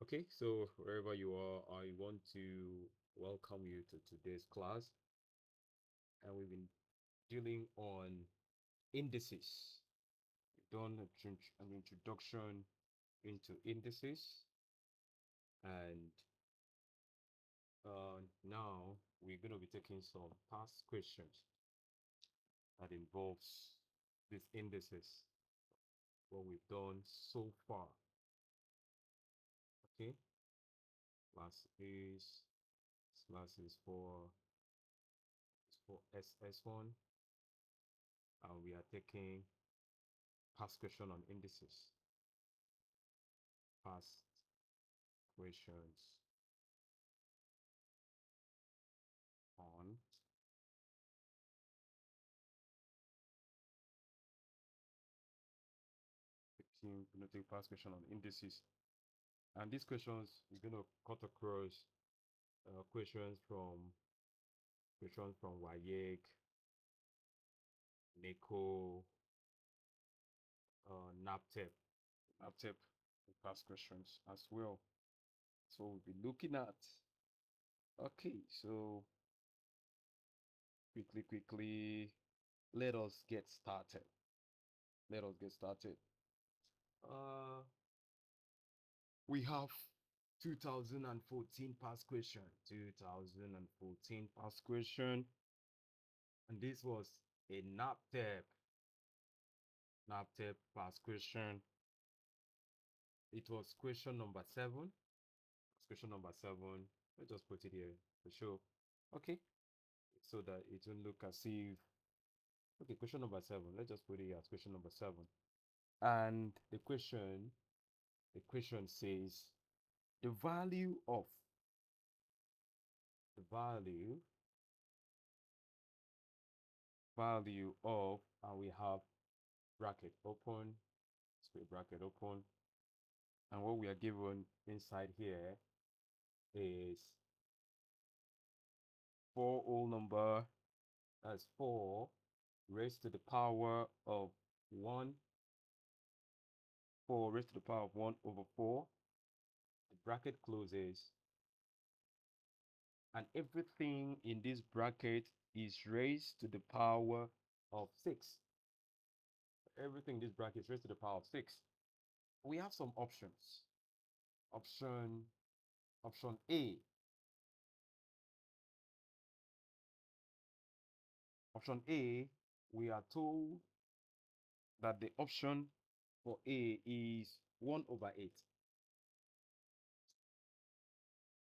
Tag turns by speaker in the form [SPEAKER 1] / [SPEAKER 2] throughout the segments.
[SPEAKER 1] Okay, so wherever you are, I want to welcome you to today's class. And we've been dealing on indices. We've done an introduction into indices, and now we're going to be taking some past questions that involves these indices, what we've done so far. Okay, class is for SSS1, and we are taking past question on indices. Past questions on going to take past question on indices, and these questions you're going to cut across questions from WAEC, NECO, NAPTEP past questions as well. So we'll be looking at. Okay, so quickly, let us get started. Uh, we have 2014 past question, and this was a NAPTEP past question. It was question number 7. Let's just put it here for sure. Okay, so that it won't look as if. Okay, question number 7. Let's just put it here as question number 7. And the question says the value of and we have bracket open, square bracket open, and what we are given inside here is 4 whole number, that's 4 raised to the power of 1, 4 raised to the power of 1 over 4. The bracket closes, and everything in this bracket is raised to the power of 6. Everything in this bracket is raised to the power of 6. We have some options. Option A. Option A, we are told that the option for A is 1 over 8.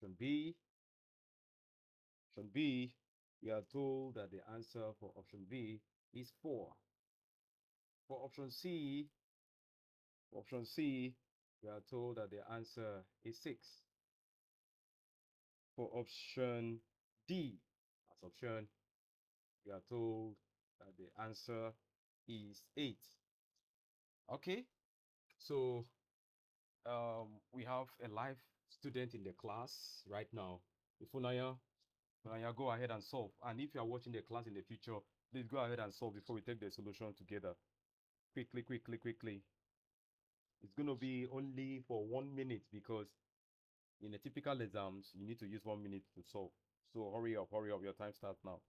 [SPEAKER 1] Option B, we are told that the answer for option B is 4. For option C, we are told that the answer is 6. For option D, as option, we are told that the answer is 8. Okay, so we have a live student in the class right now. Ifunaya, go ahead and solve. And if you are watching the class in the future, please go ahead and solve before we take the solution together. Quickly. It's going to be only for 1 minute because in the typical exams, you need to use 1 minute to solve. So hurry up. Your time starts now.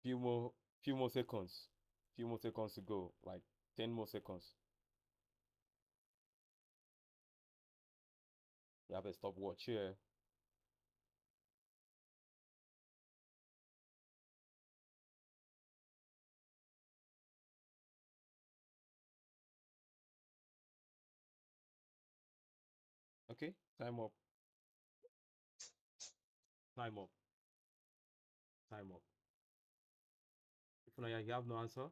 [SPEAKER 1] Few more seconds. Few more seconds to go. Like 10 more seconds. You have a stopwatch here. Okay, time up. Time up. If you have no answer,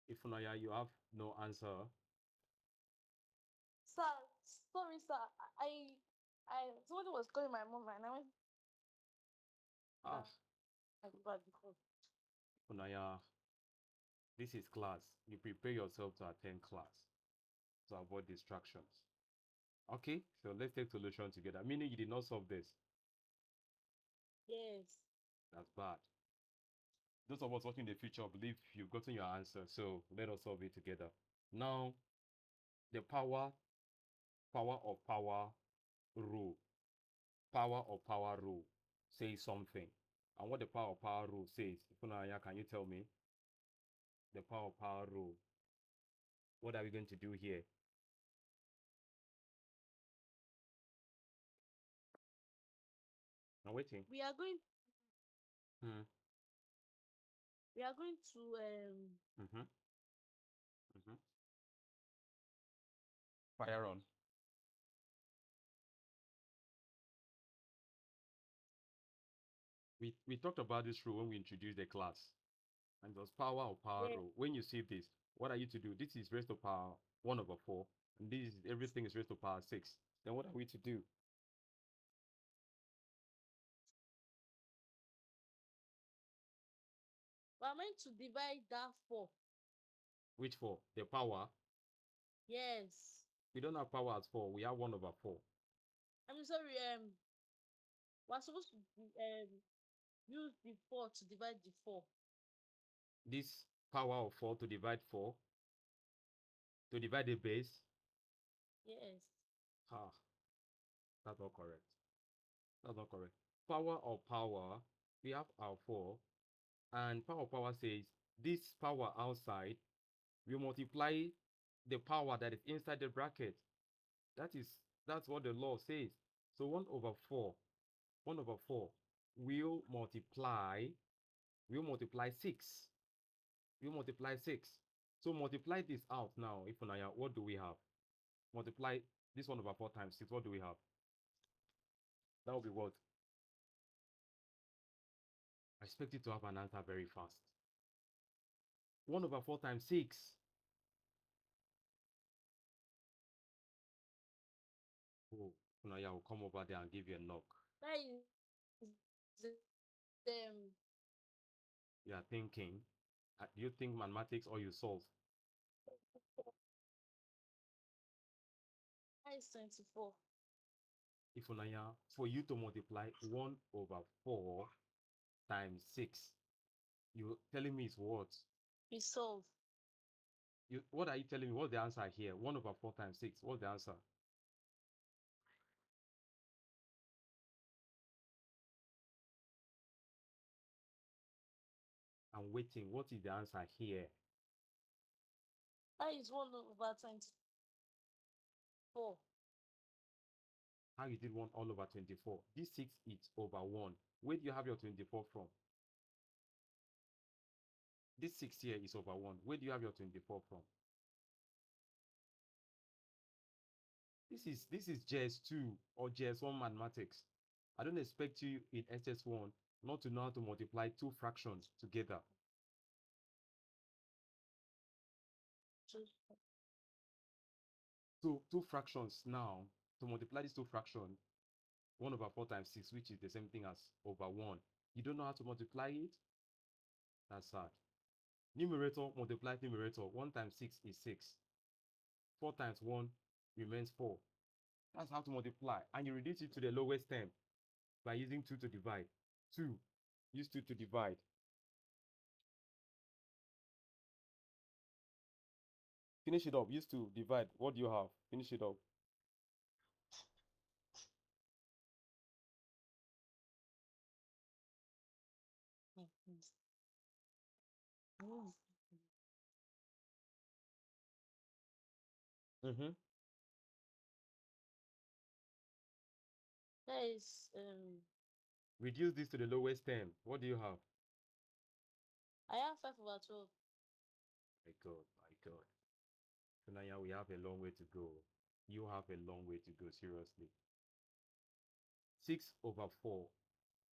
[SPEAKER 1] If Funaya, you have no answer.
[SPEAKER 2] Sir, sorry, sir. Somebody was calling my mom and I went
[SPEAKER 1] Ah,
[SPEAKER 2] back before.
[SPEAKER 1] Funaya, this is class. You prepare yourself to attend class to avoid distractions. Okay, so let's take solution together. Meaning you did not solve this.
[SPEAKER 2] Yes.
[SPEAKER 1] That's bad. Those of us watching the future believe you've gotten your answer, so let us solve it together. Now, the power of power rule, power of power rule says something. And what the power of power rule says, Funaya, can you tell me the power of power rule? What are we going to do here? I'm waiting.
[SPEAKER 2] We are going
[SPEAKER 1] Hmm.
[SPEAKER 2] we are going to
[SPEAKER 1] Mm-hmm. Mm-hmm. Fire on. We talked about this rule when we introduced the class. And it was power of power
[SPEAKER 2] yeah.
[SPEAKER 1] rule. When you see this, what are you to do? This is raised to power 1 over 4. And this is everything is raised to power 6. Then what are we to do?
[SPEAKER 2] We are meant to divide that 4.
[SPEAKER 1] Which 4? The power.
[SPEAKER 2] Yes.
[SPEAKER 1] We don't have power as 4. We have 1 over 4.
[SPEAKER 2] I'm sorry, we're supposed to use the 4 to divide the 4.
[SPEAKER 1] This power of 4 to divide 4, to divide the base.
[SPEAKER 2] Yes.
[SPEAKER 1] Ah, that's not correct. That's not correct. Power of power, we have our 4. And power of power says this power outside will multiply the power that is inside the bracket. That is that's what the law says. So 1 over 4, 1 over 4 will multiply 6. Will multiply 6. So multiply this out now. If what do we have? Multiply this 1 over 4 times 6. What do we have? That will be what? I expect you to have an answer very fast. 1 over 4 times 6. Oh, Funaya will come over there and give you a knock.
[SPEAKER 2] That is
[SPEAKER 1] You are thinking. Do you think mathematics or you solve?
[SPEAKER 2] that is 24.
[SPEAKER 1] If for you to multiply 1 over 4 times 6, you telling me it's what?
[SPEAKER 2] We solve.
[SPEAKER 1] What are you telling me? What's the answer here? 1 over 4 times 6. What's the answer? I'm waiting. What is the answer here?
[SPEAKER 2] That is 1 over 24.
[SPEAKER 1] How you did 1 all over 24? This 6 is over 1. Where do you have your 24 from? This 6 here is over 1. Where do you have your 24 from? This is JS2 or JS1 mathematics. I don't expect you in SS1 not to know how to multiply 2 fractions together. So 2 fractions now, to multiply these 2 fractions, 1 over 4 times 6, which is the same thing as over 1. You don't know how to multiply it? That's sad. Numerator multiplies numerator. 1 times 6 is 6. 4 times 1 remains 4. That's how to multiply. And you reduce it to the lowest term by using 2 to divide. 2. Use 2 to divide. Finish it up. Use 2. Divide. What do you have? Finish it up. Mm-hmm.
[SPEAKER 2] That is
[SPEAKER 1] Reduce this to the lowest term. What do you have?
[SPEAKER 2] I have 5 over 12.
[SPEAKER 1] My God, my God. So now we have a long way to go. You have a long way to go, seriously. 6 over 4.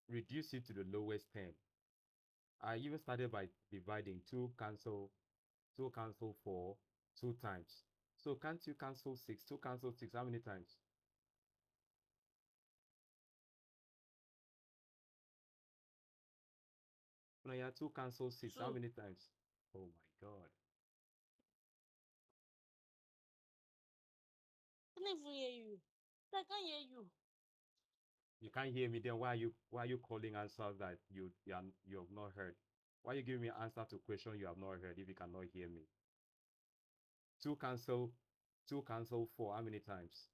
[SPEAKER 1] Reduce it to the lowest term. I even started by dividing. 2 cancel 2 cancel 4 2 times. So can't you cancel 6? 2 cancel 6 how many times? No, yeah, 2 cancel 6 how
[SPEAKER 2] 2.
[SPEAKER 1] many times? Oh my god.
[SPEAKER 2] I can't even hear you. I can't hear you.
[SPEAKER 1] You can't hear me, then why are you calling answers that you have not heard? Why are you giving me answer to question you have not heard if you cannot hear me? 2 cancel 2 cancel 4 how many times?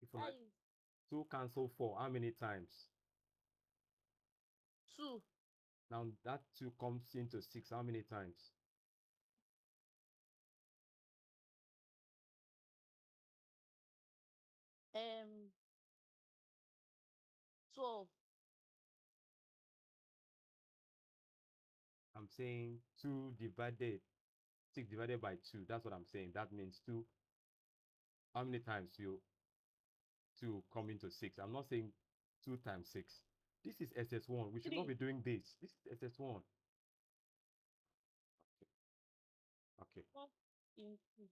[SPEAKER 1] If you
[SPEAKER 2] That
[SPEAKER 1] like
[SPEAKER 2] is
[SPEAKER 1] 2 cancel 4 how many times?
[SPEAKER 2] 2.
[SPEAKER 1] Now that 2 comes into 6 how many times?
[SPEAKER 2] Um, 12.
[SPEAKER 1] I'm saying 2 divided 6 divided by 2. That's what I'm saying. That means 2. How many times you 2 come into 6? I'm not saying 2 times 6. This is SS1. We should not
[SPEAKER 2] 3.
[SPEAKER 1] be doing this. This is SS1. Okay.
[SPEAKER 2] 4 into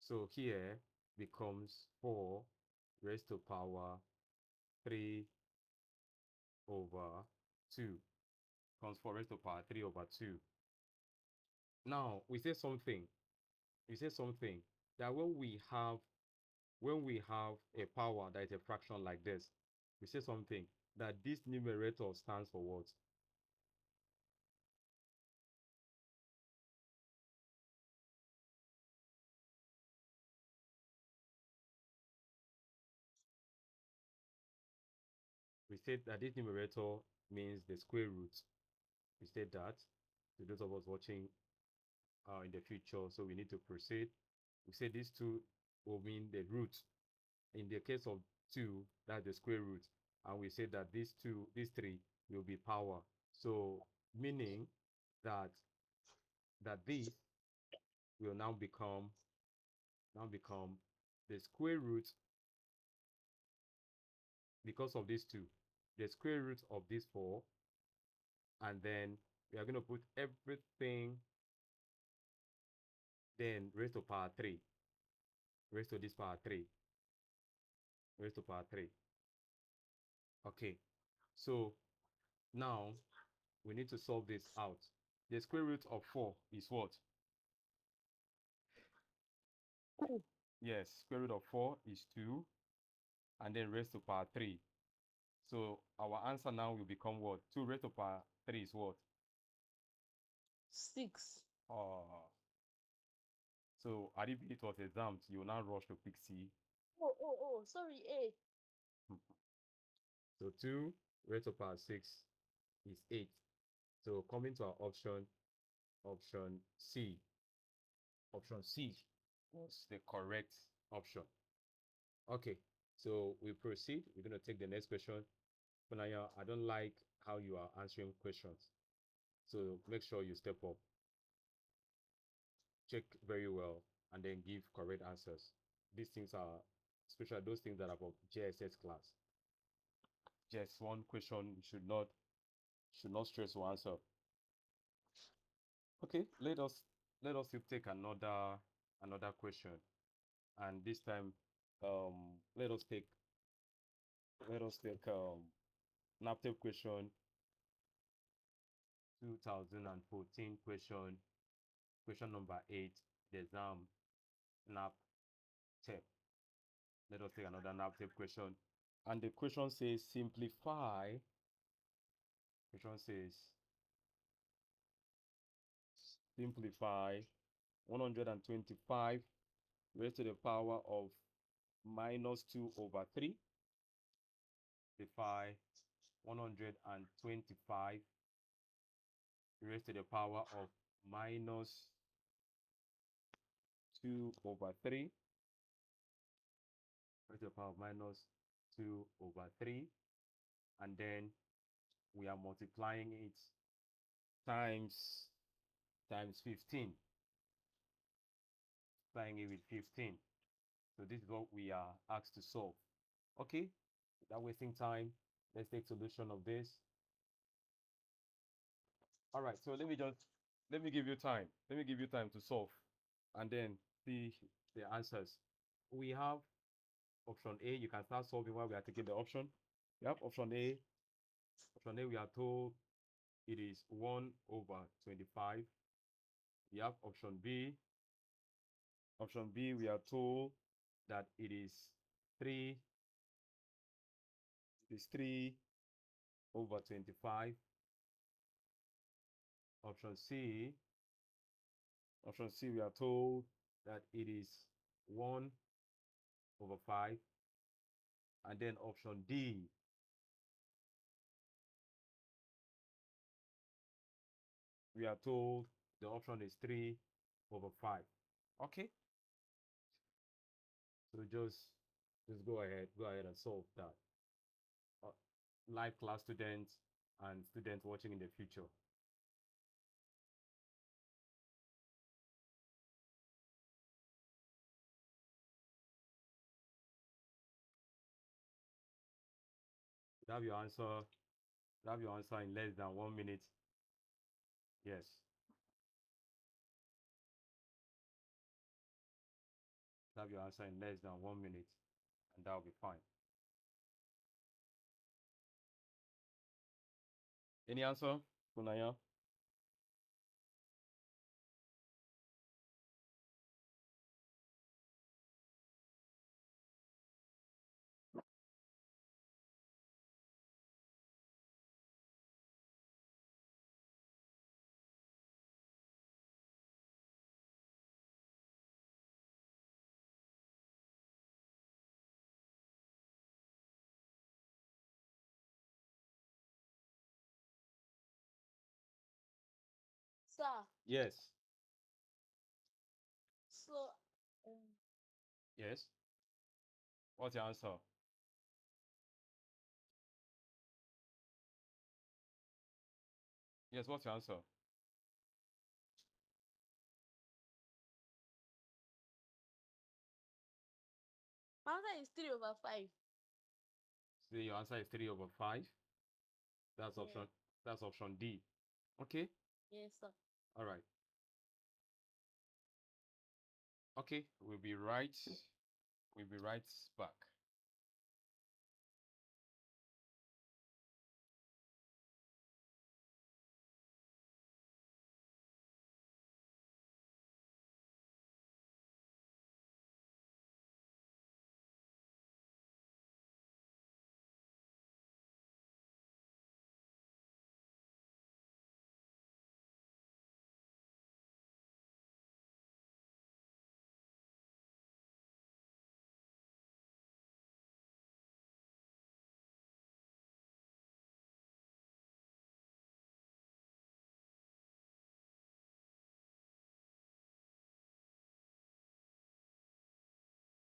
[SPEAKER 1] So here becomes 4 raised to power 3 over 2. Comes 4 raised to power 3 over 2. Now we say something. We say something that when we have a power that is a fraction like this, we say something that this numerator stands for what? We said that this numerator means the square root. We said that to those of us watching in the future, so we need to proceed. We said these two will mean the root. In the case of 2, that's the square root. And we said that these 3 will be power. So meaning that this will now become the square root because of these 2. The square root of these 4, and then we are going to put everything then raised to power 3, raised to this power 3, raised to power 3. Okay, so now we need to solve this out. The square root of 4 is what?
[SPEAKER 2] 2.
[SPEAKER 1] Yes, square root of 4 is 2, and then raised to power 3. So our answer now will become what? 2 raised to power 3 is what?
[SPEAKER 2] 6.
[SPEAKER 1] Oh, so I didn't it was exams, you will now rush to pick C.
[SPEAKER 2] Oh, sorry, 8.
[SPEAKER 1] So 2 raised to power 6 is 8. So coming to our option C. Option C was the correct option. Okay, so we proceed. We're going to take the next question. Funaya, I don't like how you are answering questions. So make sure you step up, check very well, and then give correct answers. These things are, especially those things that are for JSS class. Just one question should not stress to answer. Okay, let us still take another question, and this time, let us take NAPTEP question 2014 question number 8, the exam NAPTEP. Let us take another NAPTEP question. And the question says simplify. Question says simplify 125 raised to the power of minus 2 over 3. Simplify 125 raised to the power of minus 2 over 3. Raised to the power of minus 2 over 3. And then we are multiplying it times 15. Multiplying it with 15. So this is what we are asked to solve. Okay, Without wasting time, let's take solution of this. All right, so let me give you time. Let me give you time to solve and then see the answers. We have option A. You can start solving while we are taking the option. Yep, option A. Option A, we are told it is 1 over 25. Yep, option B. Option B, we are told that it is 3. It is 3 over 25. Option C. Option C, we are told that it is 1 over 5. And then option D, we are told the option is 3 over 5. Okay, so just go ahead and solve that. Live class students and students watching in the future. You have your answer. You have your answer in less than 1 minute. Yes. You have your answer in less than 1 minute, and that'll be fine. Any answer, Kunaya?
[SPEAKER 2] Sir,
[SPEAKER 1] Yes.
[SPEAKER 2] so um,
[SPEAKER 1] Yes. What's your answer? Yes, what's your answer?
[SPEAKER 2] my answer is 3 over 5.
[SPEAKER 1] So your answer is 3 over 5. That's
[SPEAKER 2] Yeah.
[SPEAKER 1] option. That's option D. Okay.
[SPEAKER 2] Yes, sir.
[SPEAKER 1] All right. Okay. We'll be right. We'll be right back.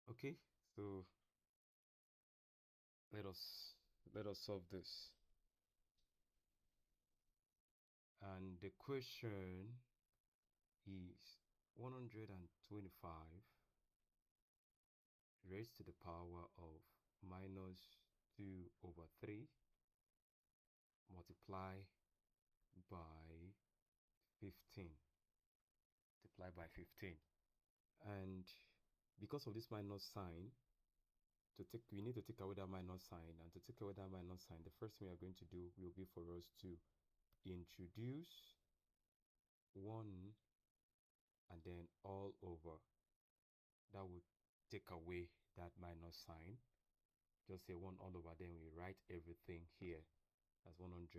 [SPEAKER 1] Okay. So let us let us solve this. And the question is 125 raised to the power of minus 2 over 3 multiply by 15. Multiply by 15. And because of this minus sign, we need to take away that minus sign. And to take away that minus sign, the first thing we are going to do will be for us to introduce 1 and then all over. That would take away that minus sign. Just say 1 all over, then we write everything here. That's 125.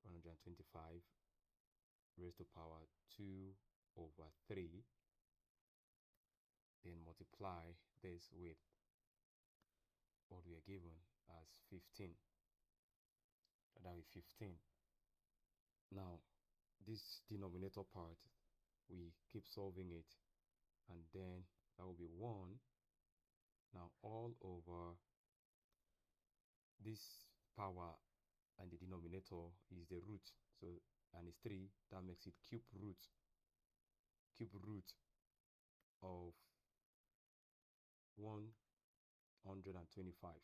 [SPEAKER 1] 125 raised to power 2 over 3. Then multiply this with what we are given as 15. That will be 15. Now, this denominator part, we keep solving it, and then that will be 1. Now, all over this power and the denominator is the root. So, and it's 3, that makes it cube root of 1 125.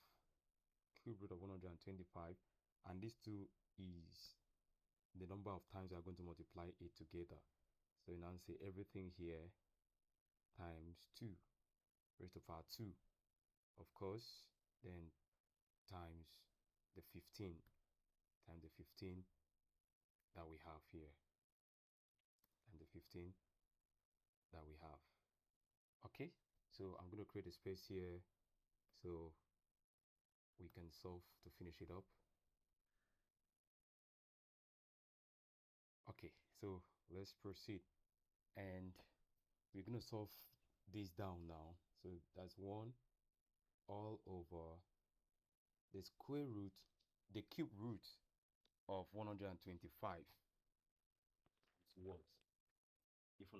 [SPEAKER 1] Cube root of 125, and this 2 is the number of times we are going to multiply it together. So you now say everything here times 2 raised to the power 2, of course, then times the 15 times the 15 that we have here, and the 15 that we have. Okay, so I'm going to create a space here so we can solve to finish it up. Okay, so let's proceed, and we're going to solve this down now. So that's 1 all over the square root, the cube root of 125. It's what? If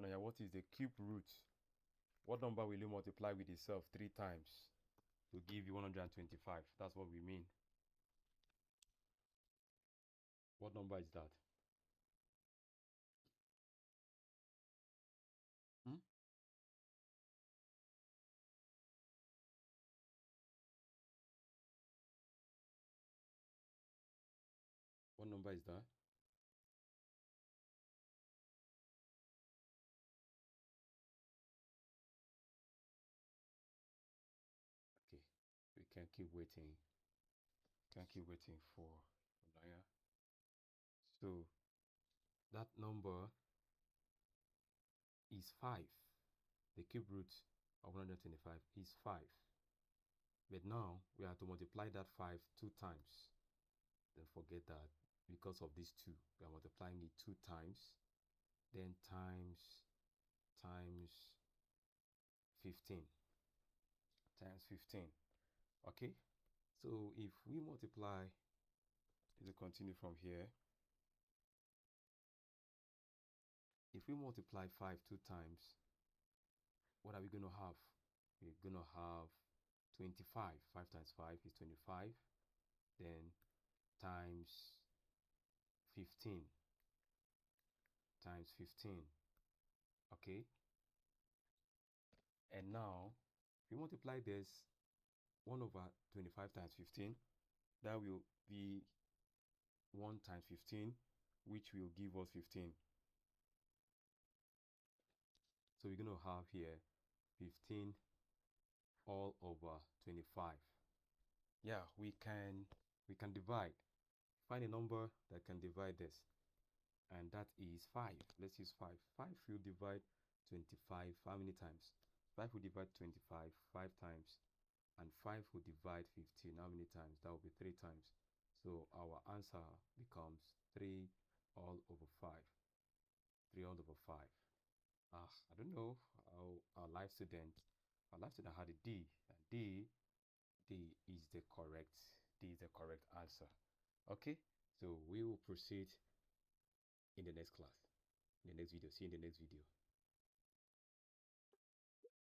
[SPEAKER 1] Unaya, what is the cube root? What number will you multiply with itself 3 times to give you 125? That's what we mean. What number is that? What number is that? Okay, we can keep waiting. Can keep waiting for Unaya. So that number is 5. The cube root of 125 is 5. But now we have to multiply that 5 2 times. Don't forget that because of these 2, we are multiplying it 2 times, then times 15 times 15. Okay, so if we multiply, if we continue from here, if we multiply 5 2 times, what are we going to have? We're going to have 25. 5 times 5 is 25. Then times 15 times 15. Okay. And now, if we multiply this 1 over 25 times 15, that will be 1 times 15, which will give us 15. So we're going to have here 15 all over 25. Yeah, we can divide. Find a number that can divide this, and that is 5. Let's use 5. 5 will divide 25 how many times? 5 will divide 25 5 times, and 5 will divide 15 how many times? That will be 3 times. So our answer becomes 3 all over 5. 3 all over 5. I don't know how our life student had a D. And D is the correct answer. Okay, so we will proceed in the next class, in the next video. See you in the next video.